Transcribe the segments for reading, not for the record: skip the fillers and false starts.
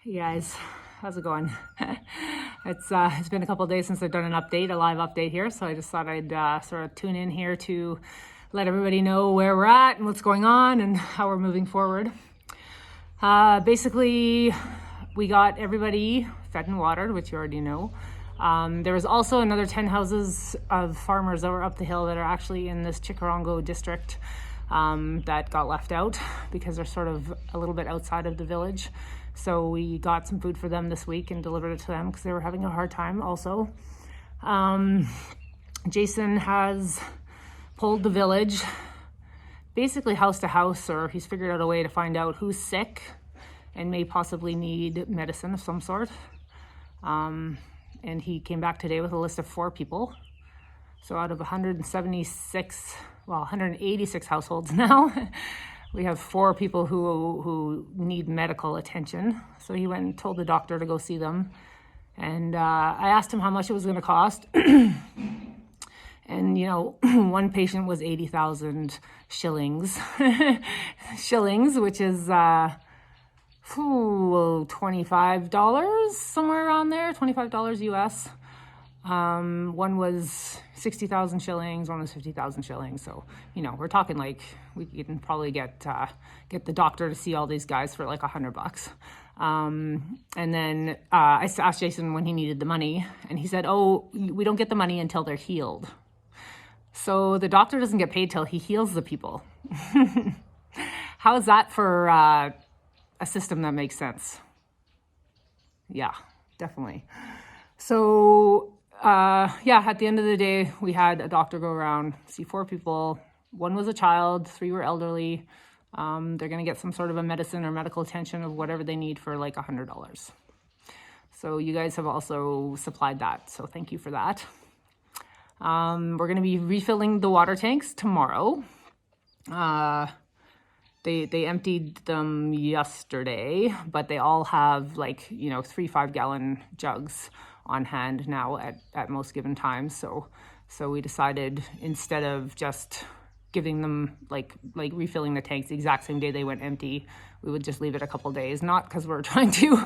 Hey guys, how's it going? It's been a couple of days since I've done an update, a live update here, so I just thought I'd sort of tune in here to let everybody know where we're at and what's going on and how we're moving forward. Basically, we got everybody fed and watered, which you already know. There was also another 10 houses of farmers that were up the hill that are actually in this Chikarongo district that got left out because they're sort of a little bit outside of the village. So we got some food for them this week and delivered it to them because they were having a hard time also. Jason has pulled the village basically house to house, or he's figured out a way to find out who's sick and may possibly need medicine of some sort. And he came back today with a list of 4 people. So out of 186 households now, we have 4 people who need medical attention. So he went and told the doctor to go see them. And I asked him how much it was going to cost. And, you know, one patient was 80,000 shillings. Shillings, which is $25, somewhere around there, $25 US. One was 60,000 shillings, one was 50,000 shillings. So, you know, we're talking like we can probably get the doctor to see all these guys for like $100. And then I asked Jason when he needed the money, and he said, "Oh, we don't get the money until they're healed." So the doctor doesn't get paid till he heals the people. How is that for a system that makes sense? Yeah, definitely. So at the end of the day, we had a doctor go around, see 4 people. 1 was a child, 3 were elderly. They're going to get some sort of a medicine or medical attention of whatever they need for like $100. So you guys have also supplied that. So thank you for that. We're going to be refilling the water tanks tomorrow. They emptied them yesterday, but they all have 3 5-gallon jugs on hand now at most given times. So we decided, instead of just giving them refilling the tanks the exact same day they went empty, we would just leave it a couple days. Not because we're trying to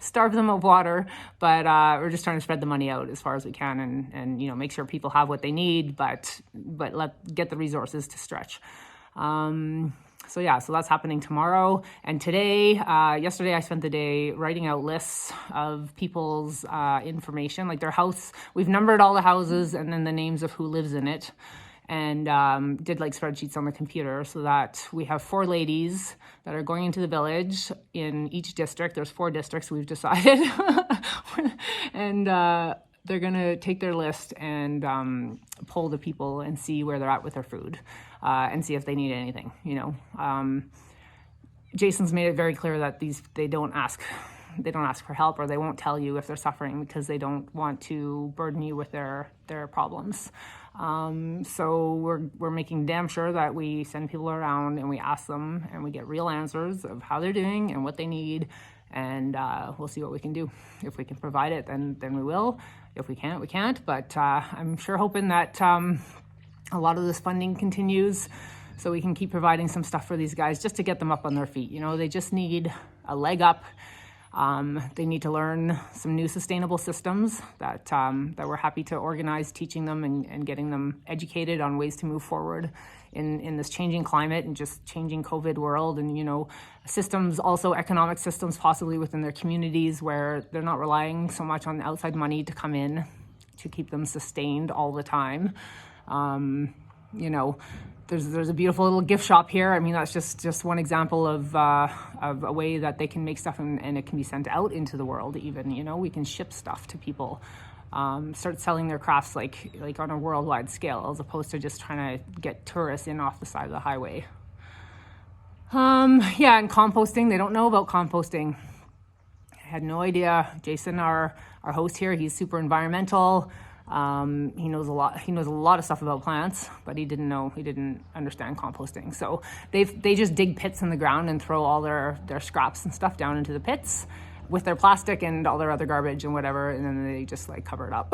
starve them of water, but we're just trying to spread the money out as far as we can and make sure people have what they need, but get the resources to stretch. So that's happening tomorrow. And today, yesterday I spent the day writing out lists of people's information, like their house. We've numbered all the houses and then the names of who lives in it, and did spreadsheets on the computer so that we have 4 ladies that are going into the village in each district. There's 4 districts, we've decided. And they're going to take their list and poll the people and see where they're at with their food and see if they need anything, Jason's made it very clear that they don't ask for help, or they won't tell you if they're suffering because they don't want to burden you with their problems. So we're making damn sure that we send people around and we ask them and we get real answers of how they're doing and what they need. And we'll see what we can do. If we can provide it, then we will. If we can't, we can't. But I'm sure hoping that a lot of this funding continues so we can keep providing some stuff for these guys just to get them up on their feet. They just need a leg up. They need to learn some new sustainable systems that we're happy to organize, teaching them and getting them educated on ways to move forward in this changing climate and just changing COVID world. And, systems, also economic systems possibly within their communities where they're not relying so much on outside money to come in to keep them sustained all the time. There's a beautiful little gift shop here. I mean, that's just one example of a way that they can make stuff and it can be sent out into the world even. We can ship stuff to people, start selling their crafts like on a worldwide scale, as opposed to just trying to get tourists in off the side of the highway. And composting. They don't know about composting. I had no idea. Jason, our host here, he's super environmental. He knows a lot of stuff about plants, but he didn't understand composting. So they just dig pits in the ground and throw all their scraps and stuff down into the pits with their plastic and all their other garbage and whatever, and then they just cover it up.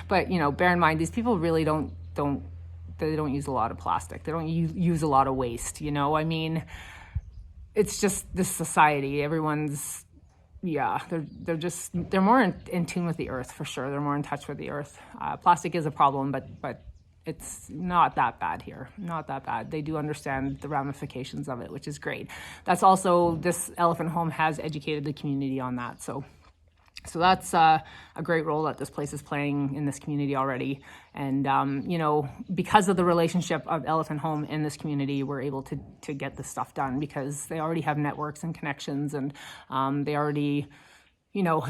But bear in mind, these people really don't use a lot of plastic. They don't use a lot of waste. I mean, it's just this society. Everyone's yeah, they're more in tune with the earth for sure. They're more in touch with the earth. Plastic is a problem, but it's not that bad here. Not that bad. They do understand the ramifications of it, which is great. That's also, this elephant home has educated the community on that. So that's a great role that this place is playing in this community already. And, because of the relationship of Elephant Home in this community, we're able to get this stuff done because they already have networks and connections, and they already, they know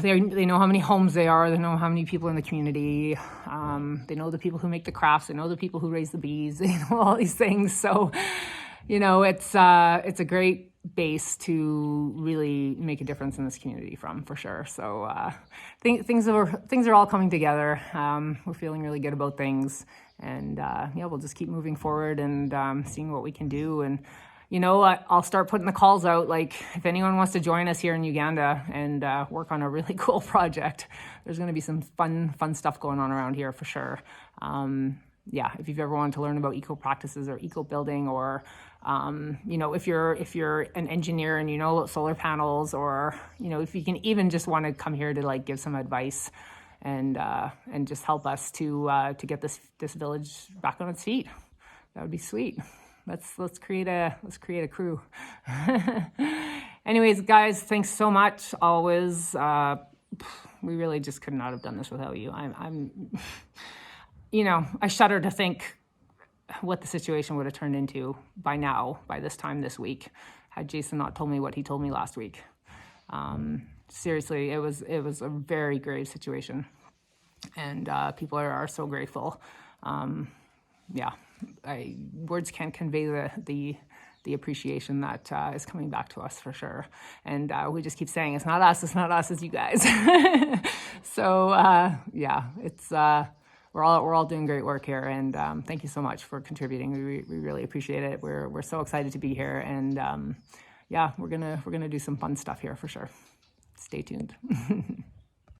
how many homes they are. They know how many people in the community. They know the people who make the crafts. They know the people who raise the bees. They know all these things. So, it's a great base to really make a difference in this community from, for sure. So things are all coming together. We're feeling really good about things, and we'll just keep moving forward and seeing what we can do. And I'll start putting the calls out. Like, if anyone wants to join us here in Uganda and work on a really cool project, there's going to be some fun stuff going on around here for sure. If you've ever wanted to learn about eco practices or eco building, or if you're an engineer and about solar panels, or if you can even just want to come here to like give some advice and just help us to get this village back on its feet, that would be sweet. Let's create a crew. Anyways, guys, thanks so much. Always, we really just could not have done this without you. I shudder to think what the situation would have turned into by this time this week, had Jason not told me what he told me last week. Seriously, it was a very grave situation, and people are so grateful. Words can't convey the appreciation that is coming back to us for sure. And we just keep saying, it's not us, it's you guys. So it's we're all doing great work here, and thank you so much for contributing. We really appreciate it. We're so excited to be here, and we're gonna do some fun stuff here for sure. Stay tuned.